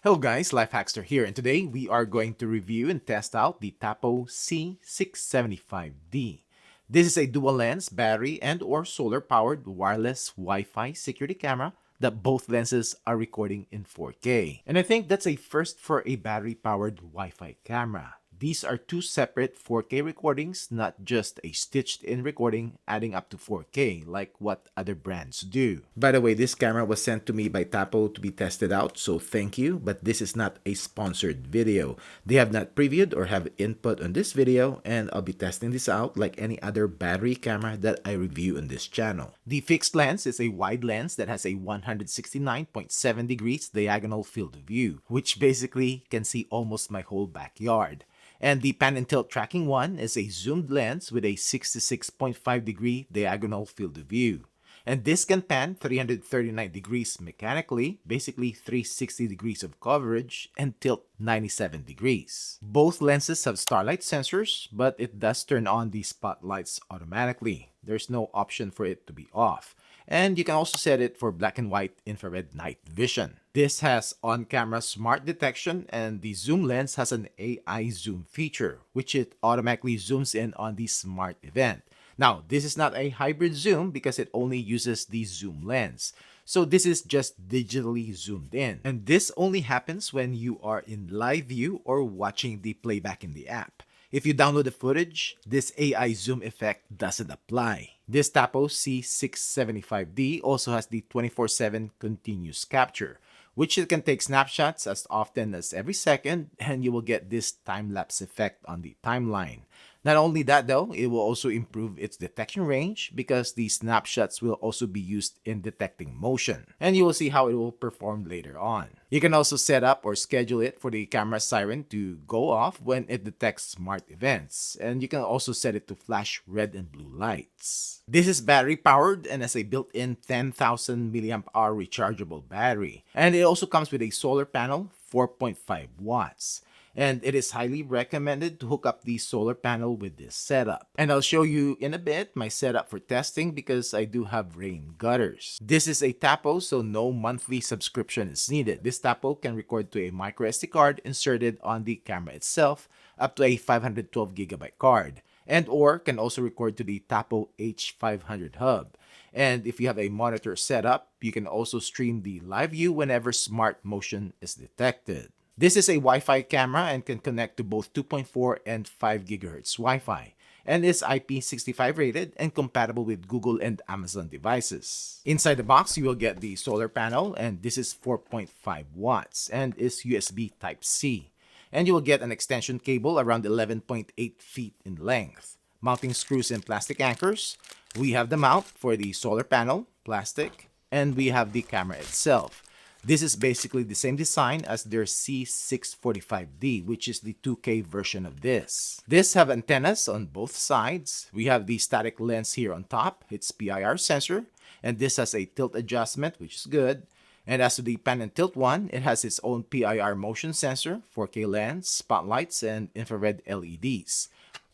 Hello guys, LifeHackster here, and today we are going to review and test out the Tapo C675D. This is a dual lens, battery and or solar powered wireless Wi-Fi security camera that both lenses are recording in 4K. And I think that's a first for a battery powered Wi-Fi camera. These are two separate 4K recordings, not just a stitched-in recording adding up to 4K like what other brands do. By the way, this camera was sent to me by Tapo to be tested out, so thank you, but this is not a sponsored video. They have not previewed or have input on this video, and I'll be testing this out like any other battery camera that I review on this channel. The fixed lens is a wide lens that has a 169.7 degrees diagonal field of view, which basically can see almost my whole backyard. And the pan and tilt tracking one is a zoomed lens with a 66.5 degree diagonal field of view. And this can pan 339 degrees mechanically, basically 360 degrees of coverage, and tilt 97 degrees. Both lenses have starlight sensors, but it does turn on the spotlights automatically. There's no option for it to be off. And you can also set it for black and white infrared night vision. This has on-camera smart detection, and the zoom lens has an AI zoom feature, which it automatically zooms in on the smart event. Now, this is not a hybrid zoom because it only uses the zoom lens. So this is just digitally zoomed in. And this only happens when you are in live view or watching the playback in the app. If you download the footage, this AI zoom effect doesn't apply. This Tapo C675D also has the 24/7 continuous capture, which it can take snapshots as often as every second, and you will get this time-lapse effect on the timeline. Not only that though, it will also improve its detection range because the snapshots will also be used in detecting motion, and you will see how it will perform later on. You can also set up or schedule it for the camera siren to go off when it detects smart events, and you can also set it to flash red and blue lights. This is battery powered and has a built-in 10,000 mAh rechargeable battery, and it also comes with a solar panel, 4.5 watts. And it is highly recommended to hook up the solar panel with this setup. And I'll show you in a bit my setup for testing because I do have rain gutters. This is a Tapo, so no monthly subscription is needed. This Tapo can record to a micro SD card inserted on the camera itself, up to a 512GB card, and or can also record to the Tapo H500 hub. And if you have a monitor setup, you can also stream the live view whenever smart motion is detected. This is a Wi-Fi camera and can connect to both 2.4 and 5 GHz Wi-Fi, and is IP65 rated and compatible with Google and Amazon devices. Inside the box, you will get the solar panel, and this is 4.5 watts and is USB Type-C. And you will get an extension cable around 11.8 feet in length, mounting screws and plastic anchors. We have the mount for the solar panel, plastic, and we have the camera itself. This is basically the same design as their C645D, which is the 2K version of this. This have antennas on both sides. We have the static lens here on top, its PIR sensor, and this has a tilt adjustment, which is good. And as to the pan and tilt one, it has its own PIR motion sensor, 4K lens, spotlights, and infrared LEDs.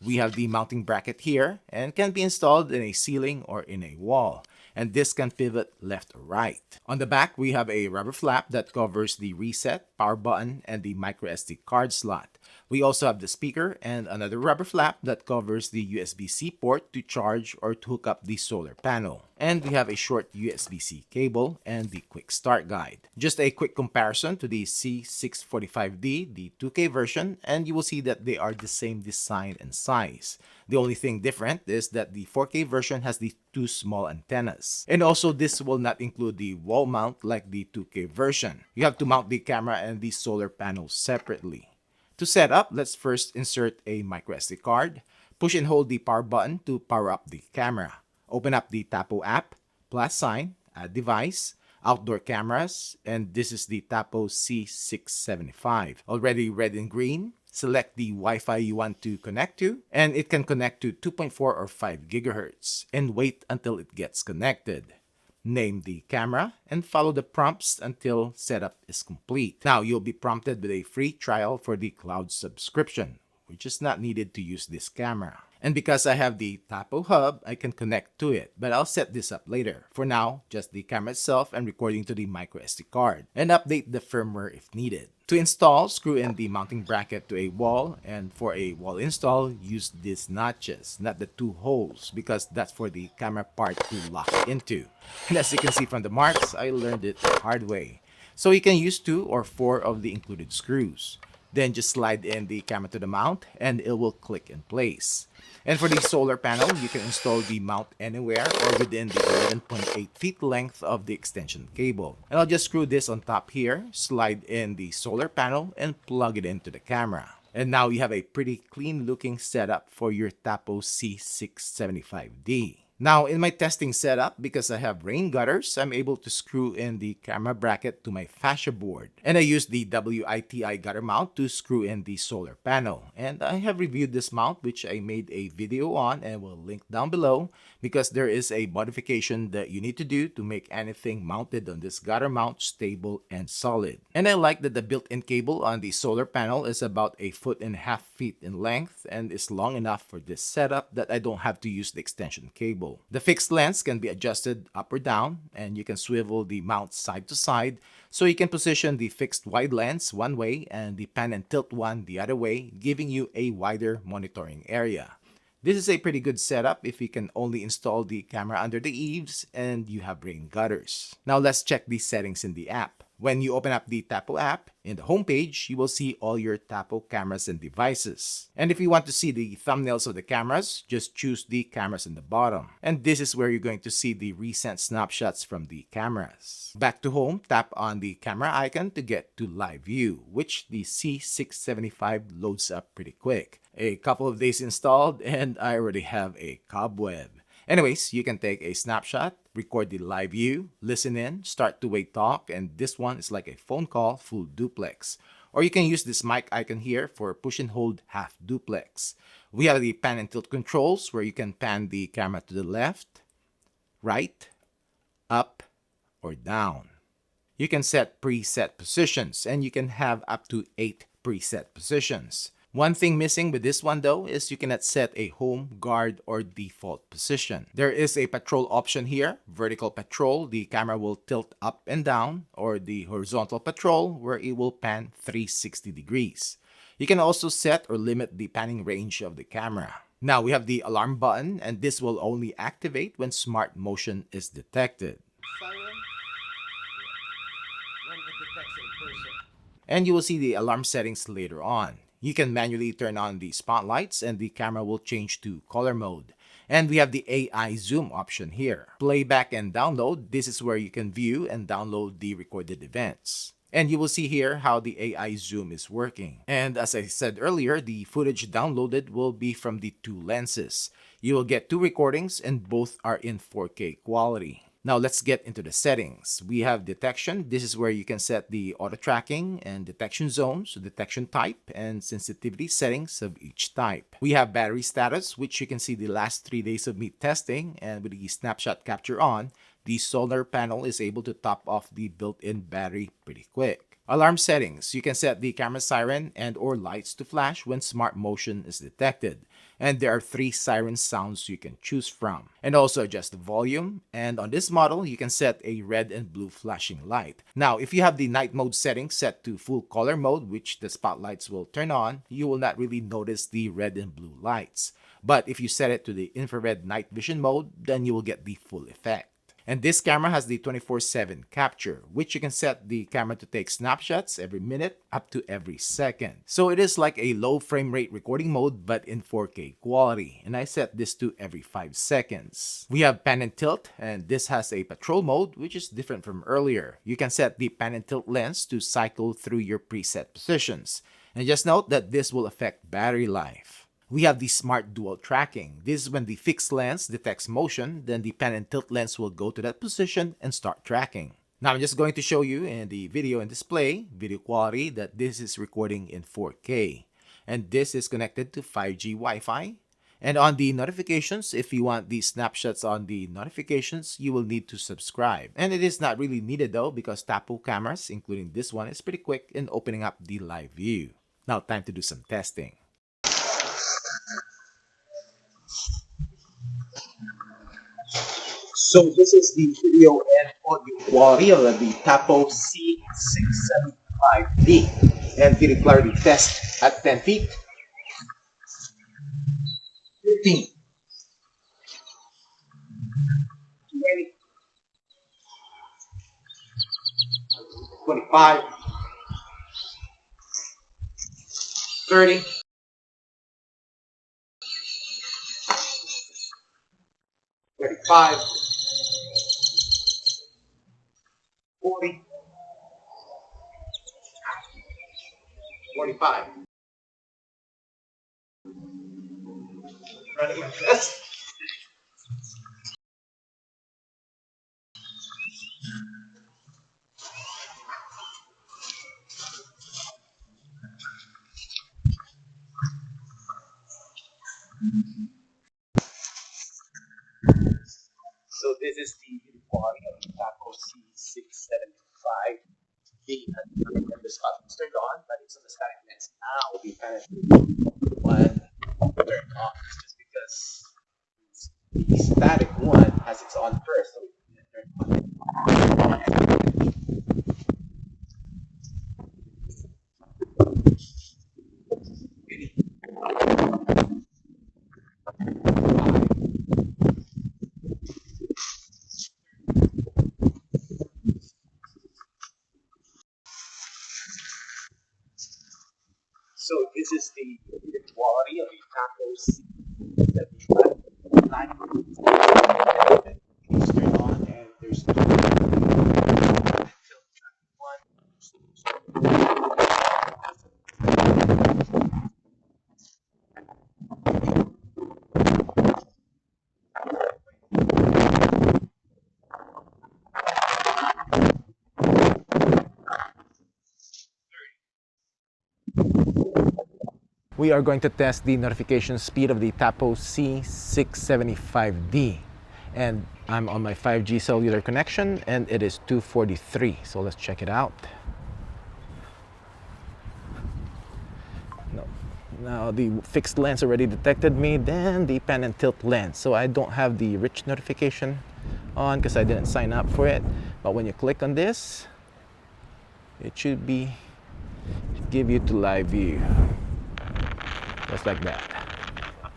We have the mounting bracket here and can be installed in a ceiling or in a wall. And this can pivot left or right. On the back, we have a rubber flap that covers the reset, power button, and the microSD card slot. We also have the speaker and another rubber flap that covers the USB-C port to charge or to hook up the solar panel. And we have a short USB-C cable and the quick start guide. Just a quick comparison to the C645D, the 2K version, and you will see that they are the same design and size. The only thing different is that the 4K version has the two small antennas. And also this will not include the wall mount like the 2K version. You have to mount the camera and the solar panel separately. To set up, let's first insert a microSD card. Push and hold the power button to power up the camera. Open up the Tapo app, plus sign, add device, outdoor cameras, and this is the Tapo C675. Already red and green. Select the Wi-Fi you want to connect to, and it can connect to 2.4 or 5 GHz, and wait until it gets connected. Name the camera and follow the prompts until setup is complete. Now you'll be prompted with a free trial for the cloud subscription, which is not needed to use this camera. And because I have the Tapo hub, I can connect to it, but I'll set this up later. For now, just the camera itself and recording to the micro SD card, and update the firmware if needed. To install, screw in the mounting bracket to a wall, and for a wall install, use these notches, not the two holes, because that's for the camera part to lock into. And as you can see from the marks, I learned it the hard way. So you can use 2 or 4 of the included screws. Then just slide in the camera to the mount and it will click in place. And for the solar panel, you can install the mount anywhere or within the 11.8 feet length of the extension cable. And I'll just screw this on top here, slide in the solar panel, and plug it into the camera. And now you have a pretty clean looking setup for your Tapo C675D. Now, in my testing setup, because I have rain gutters, I'm able to screw in the camera bracket to my fascia board. And I use the WITI gutter mount to screw in the solar panel. And I have reviewed this mount, which I made a video on and will link down below, because there is a modification that you need to do to make anything mounted on this gutter mount stable and solid. And I like that the built-in cable on the solar panel is about 1.5 feet in length and is long enough for this setup that I don't have to use the extension cable. The fixed lens can be adjusted up or down, and you can swivel the mount side to side, so you can position the fixed wide lens one way and the pan and tilt one the other way, giving you a wider monitoring area. This is a pretty good setup if you can only install the camera under the eaves and you have rain gutters. Now let's check the settings in the app. When you open up the Tapo app, in the homepage, you will see all your Tapo cameras and devices. And if you want to see the thumbnails of the cameras, just choose the cameras in the bottom. And this is where you're going to see the recent snapshots from the cameras. Back to home, tap on the camera icon to get to live view, which the C675 loads up pretty quick. A couple of days installed and I already have a cobweb. Anyways, you can take a snapshot, record the live view, listen in, start two-way talk, and this one is like a phone call full duplex. Or you can use this mic icon here for push and hold half duplex. We have the pan and tilt controls where you can pan the camera to the left, right, up, or down. You can set preset positions and you can have up to 8 preset positions. One thing missing with this one though is you cannot set a home, guard, or default position. There is a patrol option here. Vertical patrol, the camera will tilt up and down, or the horizontal patrol where it will pan 360 degrees. You can also set or limit the panning range of the camera. Now we have the alarm button, and this will only activate when smart motion is detected. And you will see the alarm settings later on. You can manually turn on the spotlights and the camera will change to color mode. And we have the AI zoom option here. Playback and download, this is where you can view and download the recorded events. And you will see here how the AI zoom is working. And as I said earlier, the footage downloaded will be from the 2 lenses. You will get 2 recordings and both are in 4K quality. Now let's get into the settings. We have detection. This is where you can set the auto tracking and detection zones, detection type, and sensitivity settings of each type. We have battery status, which you can see the last 3 days of me testing, and with the snapshot capture on, the solar panel is able to top off the built-in battery pretty quick. Alarm settings. You can set the camera siren and or lights to flash when smart motion is detected. And there are 3 siren sounds you can choose from. And also adjust the volume. And on this model, you can set a red and blue flashing light. Now, if you have the night mode setting set to full color mode, which the spotlights will turn on, you will not really notice the red and blue lights. But if you set it to the infrared night vision mode, then you will get the full effect. And this camera has the 24/7 capture, which you can set the camera to take snapshots every minute up to every second. So it is like a low frame rate recording mode but in 4K quality, and I set this to every 5 seconds. We have pan and tilt, and this has a patrol mode which is different from earlier. You can set the pan and tilt lens to cycle through your preset positions. And just note that this will affect battery life. We have the smart dual tracking. This is when the fixed lens detects motion, then the pan and tilt lens will go to that position and start tracking. Now I'm just going to show you in the video and display, video quality, that this is recording in 4K. And this is connected to 5G Wi-Fi. And on the notifications, if you want the snapshots on the notifications, you will need to subscribe. And it is not really needed though, because Tapo cameras, including this one, is pretty quick in opening up the live view. Now time to do some testing. So this is the video and audio quality of the Tapo C675D and video clarity test at 10 feet, 15, 20, 25, 30, 35, 40, 45. Running my test. So this is the video quality of the Tapo C675D. And remember the Scott was turned on, but it's on the static lens. Now we kind of one turned off just because the static one has its on first. So we turn on. So this is the quality of the tacos that we like. It's turned on and there's one. We are going to test the notification speed of the Tapo C675D. And I'm on my 5G cellular connection and it is 243. So let's check it out. No. Now the fixed lens already detected me, then the pan and tilt lens. So I don't have the rich notification on because I didn't sign up for it. But when you click on this, it should give you to live view. Just like that.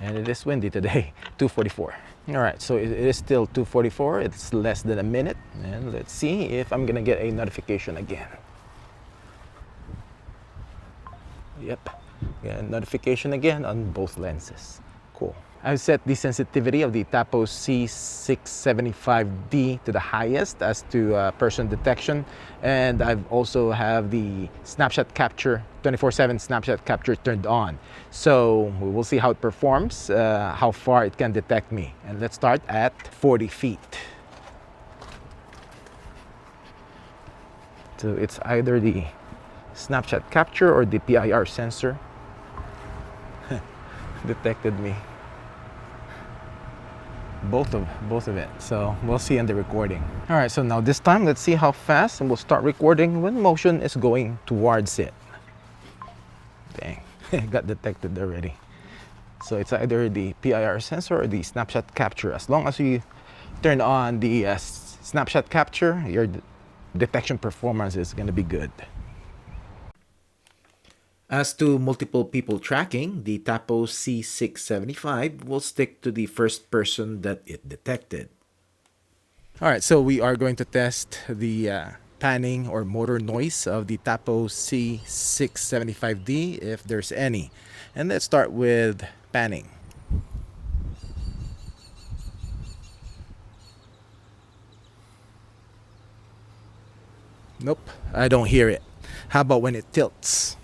And it is windy today, 2:44. All right, so it is still 2:44. It's less than a minute. And let's see if I'm gonna get a notification again. Yep, yeah, notification again on both lenses. Cool. I've set the sensitivity of the Tapo C675D to the highest as to person detection, and I've also have the snapshot capture, 24/7 snapshot capture turned on. So we will see how it performs, how far it can detect me. And let's start at 40 feet. So it's either the snapshot capture or the PIR sensor detected me. Both of it. So we'll see in the recording. All right, so now this time let's see how fast, and we'll start recording when motion is going towards it. Dang, it got detected already. So it's either the PIR sensor or the snapshot capture. As long as you turn on the snapshot capture, your detection performance is going to be good. As to multiple people tracking, the Tapo C675 will stick to the first person that it detected. All right, so we are going to test the panning or motor noise of the Tapo C675D if there's any. And let's start with panning. Nope, I don't hear it. How about when it tilts?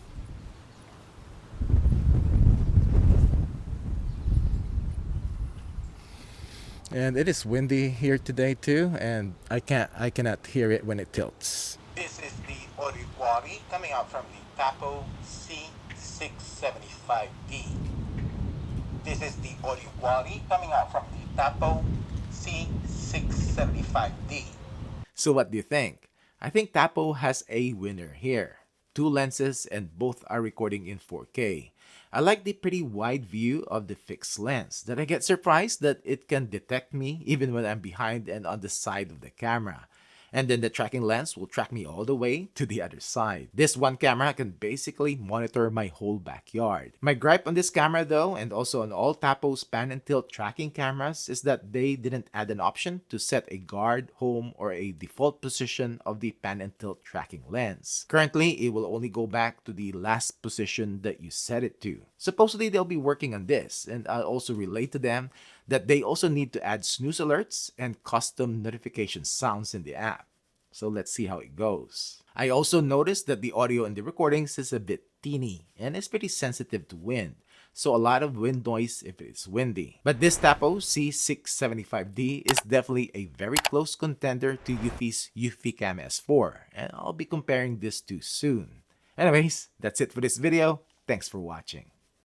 And it is windy here today too, and I cannot hear it when it tilts. This is the audio quality coming out from the Tapo C675D. This is the audio quality coming out from the Tapo C675D. So what do you think? I think Tapo has a winner here. two lenses and both are recording in 4K. I like the pretty wide view of the fixed lens that I get surprised that it can detect me even when I'm behind and on the side of the camera. And then the tracking lens will track me all the way to the other side. This one camera can basically monitor my whole backyard. My gripe on this camera though, and also on all Tapo's pan and tilt tracking cameras, is that they didn't add an option to set a guard, home, or a default position of the pan and tilt tracking lens. Currently, it will only go back to the last position that you set it to. Supposedly, they'll be working on this, and I'll also relate to them that they also need to add snooze alerts and custom notification sounds in the app. So let's see how it goes. I also noticed that the audio in the recordings is a bit teeny and it's pretty sensitive to wind. So a lot of wind noise if it's windy. But this Tapo C675D is definitely a very close contender to Eufy's Eufycam S4, and I'll be comparing this two soon. Anyways, that's it for this video. Thanks for watching.